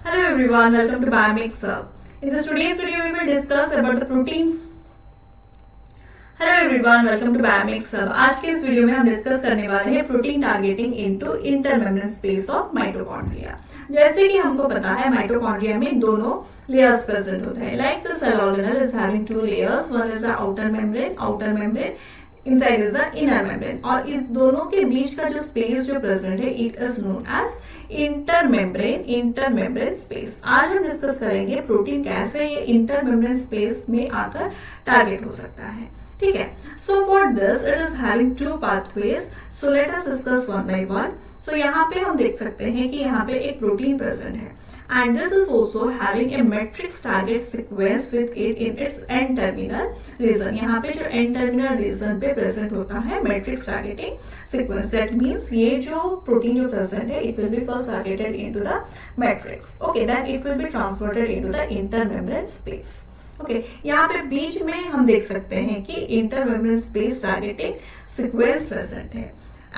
Hello everyone, welcome to Biomix Hub. In this today's video, we will discuss about the protein. Hello everyone, welcome to Biomix Hub. आज के इस video में हम discuss करने वाले हैं protein targeting into intermembrane space of mitochondria. जैसे कि हमको पता है माइटोकॉन्ड्रिया में दोनों लेयर्स प्रेजेंट होते हैं। Like the cell organelle is having two layers, one is the outer membrane, inside is the inner membrane. और इस दोनों के बीच का जो स्पेस जो प्रेजेंट है it is known as intermembrane space. आज हम डिस्कस करेंगे प्रोटीन कैसे ये इंटरमेम्ब्रेन स्पेस में आकर टारगेट हो सकता है। ठीक है, so for this it is having two pathways, so let us discuss one by one. So यहाँ पे हम देख सकते हैं कि यहाँ पे एक प्रोटीन प्रेजेंट है and this is also having a matrix target sequence with it in its N terminal region. यहाँ पे जो एंड टर्मिनल रीजन पे प्रेजेंट होता है matrix targeting sequence, that means ये जो प्रोटीन जो प्रेजेंट है it will be first targeted into the matrix, okay, then it will be transferred into the intermembrane space. Okay, यहाँ पे बीच में हम देख सकते हैं कि intermembrane space targeting sequence present है।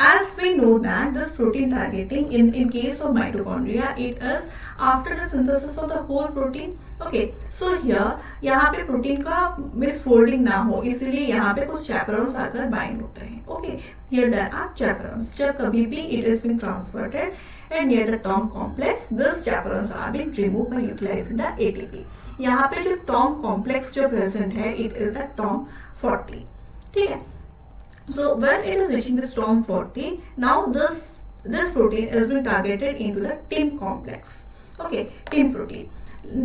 As we know that this protein targeting in case of mitochondria, it is after the synthesis of the whole protein. Okay, so here यहाँ पे प्रोटीन का मिसफोल्डिंग ना हो इसीलिए यहाँ पे कुछ चैपरॉन्स आकर बाइंड होते हैं। Okay, here there are chaperones. जब कभी भी it is being transported and near the TOM complex, these chaperones are being removed by utilizing the ATP. यहाँ पे जो TOM complex जो present है it is the TOM 40. ठीक है, so when it is reaching this TOM 40, now this protein is being targeted into the TIM complex. Okay, TIM protein.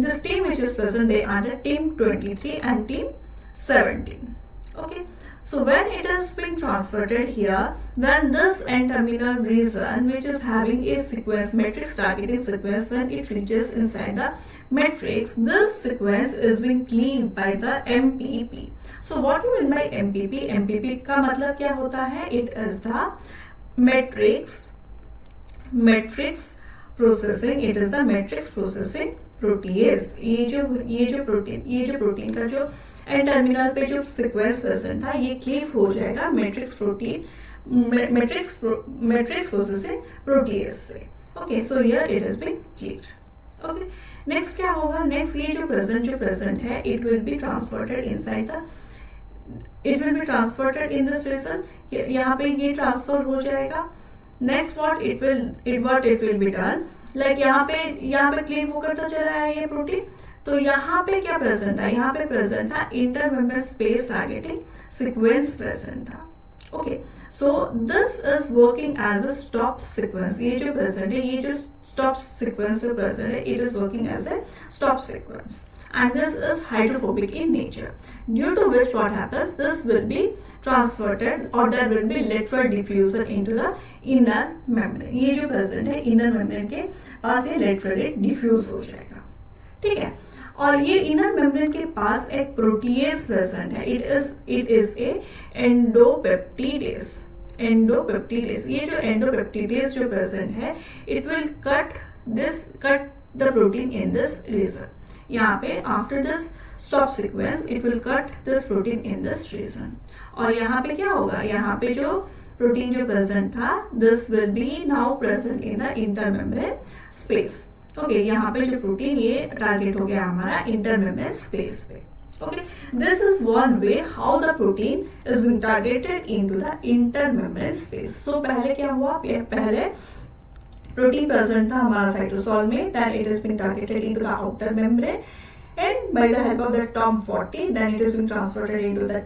This TIM which is present, they are the TIM 23 and TIM 17. Okay, so when it is being transferred here, when this N-terminal region which is having a sequence, matrix targeting sequence, when it reaches inside the matrix, this sequence is being cleaved by the MPP. So what you mean by MPP? MPP का मतलब क्या होता है? It is the matrix processing. It is the matrix processing protease. ये जो protein का जो N terminal पे जो सीक्वेंस प्रेजेंट था ये क्लीव हो जाएगा मैट्रिक्स प्रोसेसिंग प्रोटीएज से। Okay, so here it is been cleaved. Okay, next क्या होगा? नेक्स्ट ये जो प्रेजेंट है it will be transferred in this region. यहाँ पे ये ट्रांसफर हो जाएगा। Next what it will be done, like यहाँ पे क्लीव होकर तो चला आया ये प्रोटीन। तो यहाँ पे क्या प्रेजेंट था? यहाँ पे प्रेजेंट था intermembrane space targeting sequence present था। Okay, so this is working as a stop sequence. ये जो प्रेजेंट है, ये जो स्टॉप सीक्वेंस जो प्रेजेंट है it is working as a stop sequence and this is hydrophobic in nature, due to which what happens, this will be transported or there will be lateral diffusion into the inner membrane. ये जो present है inner membrane के पास ये laterally diffuse हो जाएगा। ठीक है, और ये इनर मेम्ब्रेन के पास एक प्रोटीएज प्रेजेंट है। It is a endopeptidase. ये जो एंडोपेप्टिडेज जो प्रेजेंट है it will cut the protein in this region. यहाँ पे after this stop sequence it will cut this protein in this region. और यहाँ पे क्या होगा? यहाँ पे जो प्रोटीन जो प्रेजेंट था this will be now present in the intermembrane space. Okay, यहाँ पे जो प्रोटीन ये टारगेट हो गया हमारा इंटरमेम्ब्रेन स्पेस पे। Okay, this is one way how the protein is being targeted into the intermembrane space. So पहले क्या हुआ? पहले प्रोटीन प्रेजेंट था हमारा साइटोसोल में, then it is being targeted into the outer membrane and by the help of the TOM 40 then it is being transferred into the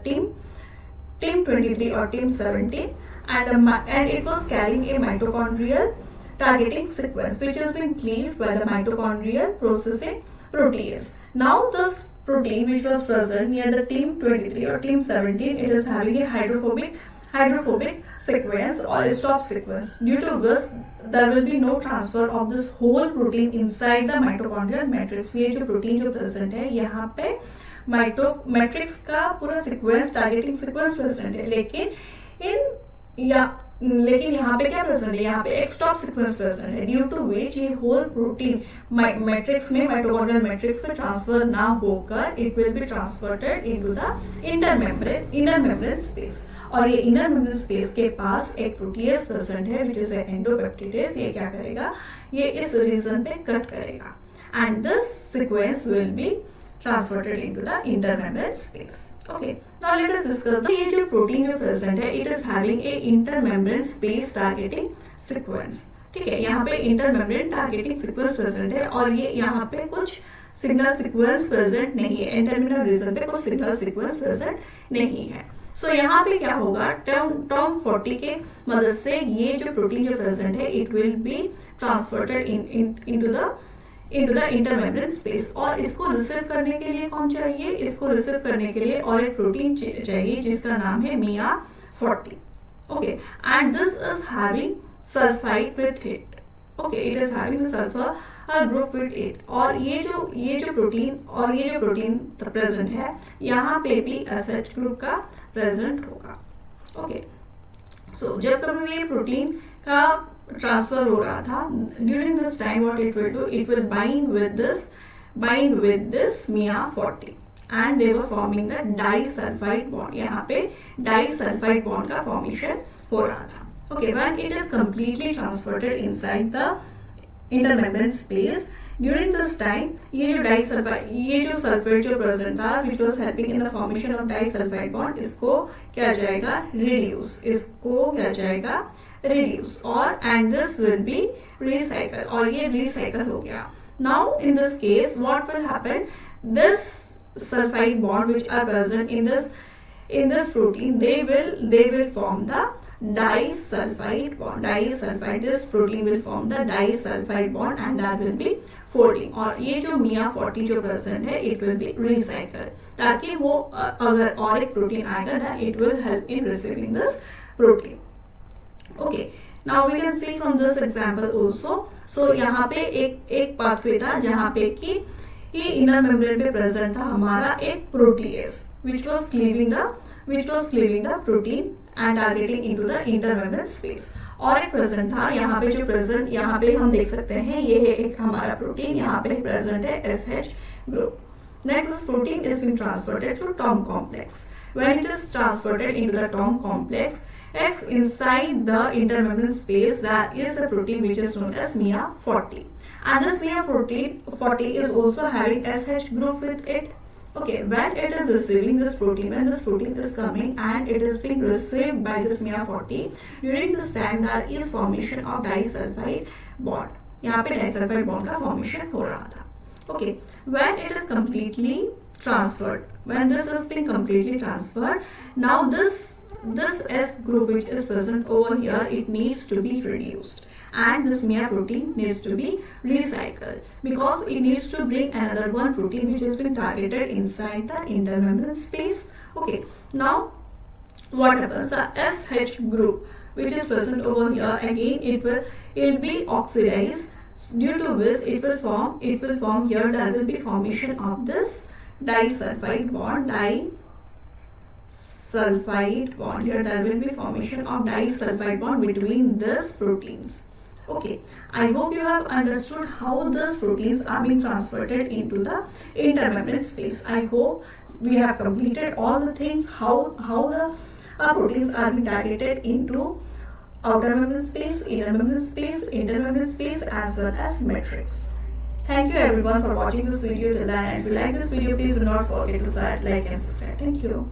TIM 23 or TIM 17 and it was carrying a mitochondrial targeting sequence which is being cleaved by the mitochondrial processing protease. Now this protein which was present near the TIM 23 or TIM 17, it is having a hydrophobic sequence or a stop sequence, due to which there will be no transfer of this whole protein inside the mitochondrial matrix. ये जो protein जो present है यहाँ पे matrix का पूरा sequence targeting sequence present है, लेकिन यहाँ पे क्या प्रेजेंट है? यहाँ पे एक स्टॉप सीक्वेंस प्रेजेंट है, ड्यू टू विच ये होल प्रोटीन मैट्रिक्स में माइटोकॉन्ड्रियल मैट्रिक्स में ट्रांसफर ना होकर it will be transferred into the inner membrane space. और ये इनर मेम्ब्रेन स्पेस के पास एक प्रोटीएज प्रेजेंट है विच इज एंडोपेप्टिडेज। ये क्या करेगा? ये इस रीजन पे कट करेगा and this sequence will be transported into the intermembrane space. Okay, now let us discuss the ये जो प्रोटीन जो प्रेजेंट है it is having a intermembrane space targeting sequence. ठीक है, यहाँ पे इंटरमेम्ब्रेन टारगेटिंग सीक्वेंस प्रेजेंट है और ये यहाँ पे कुछ सिग्नल सीक्वेंस प्रेजेंट नहीं है. इंटरमिनल रीजन पे कुछ सिग्नल सीक्वेंस प्रेजेंट नहीं है. सो यहाँ पे क्या होगा, टर्म 40 के मदद से ये जो प्रोटीन जो प्रेजेंट है it will be transported into the intermembrane space. और इसको रिसीव करने के लिए कौन चाहिए, इसको रिसीव करने के लिए और एक प्रोटीन चाहिए जिसका नाम है MIA40. Okay, and this is having sulphide with it. Okay, it is having sulphur group with it. और ये जो प्रोटीन प्रेजेंट है यहाँ पे भी SH ग्रुप का प्रेजेंट होगा. ओके, सो जब कभी ये प्रोटीन का ट्रांसफर हो रहा था, during this time what it will do, it will bind with this MIA40 and they were forming the disulphide bond. यहाँ पे डाइसल्फाइड बॉन्ड का फॉर्मेशन हो रहा था. Okay, when it is completely transported inside the intermembrane space, during this time ये जो sulphate जो present था which was helping in the formation of disulphide bond, इसको क्या जाएगा रिड्यूस और and this will be recycle. और ये रिसाइकल हो गया. Now in this case what will happen, this sulphide bond which are present in this protein they will form the disulfide bond. This protein will form the disulfide bond and that will be folding. और ये जो MIA40 जो present है it will be recycled, ताकि वो अगर और एक प्रोटीन आएगा then it will help in receiving this protein. Okay, now we can see from this example also. So यहाँ पे एक पाथवे था जहाँ पे कि ये इनर मेम्ब्रेन पे प्रेजेंट था हमारा एक protease which was cleaving the protein and targeting into the intermembrane space. और एक प्रेजेंट था यहाँ पे हम देख सकते हैं ये है एक हमारा प्रोटीन, यहाँ पे प्रेजेंट है SH group. Next, this protein is being transported through TOM complex. When it is transported into the TOM complex, X inside the intermembrane space, there is a protein which is known as MIA40. And this MIA40 is also having SH group with it. Okay, when it is receiving this protein, when this protein is coming and it is being received by this MIA40, during this time there is formation of disulfide bond. यहाँ पे disulfide bond का formation हो रहा था. Okay, when it is completely transferred, when this is being completely transferred, now this S group which is present over here, it needs to be reduced and this MIA protein needs to be recycled because it needs to bring another one protein which has been targeted inside the intermembrane space. Okay, now what happens, the SH group which is present over here, again it will be oxidized, due to which it will form here, there will be formation of this disulfide bond. Here there will be formation of disulfide bond between these proteins. Okay, I hope you have understood how these proteins are being transported into the intermembrane space. I hope we have completed all the things how the proteins are being targeted into outer membrane space, inner membrane space, intermembrane space as well as matrix. Thank you everyone for watching this video till the end. If you like this video, please do not forget to like and subscribe. Thank you.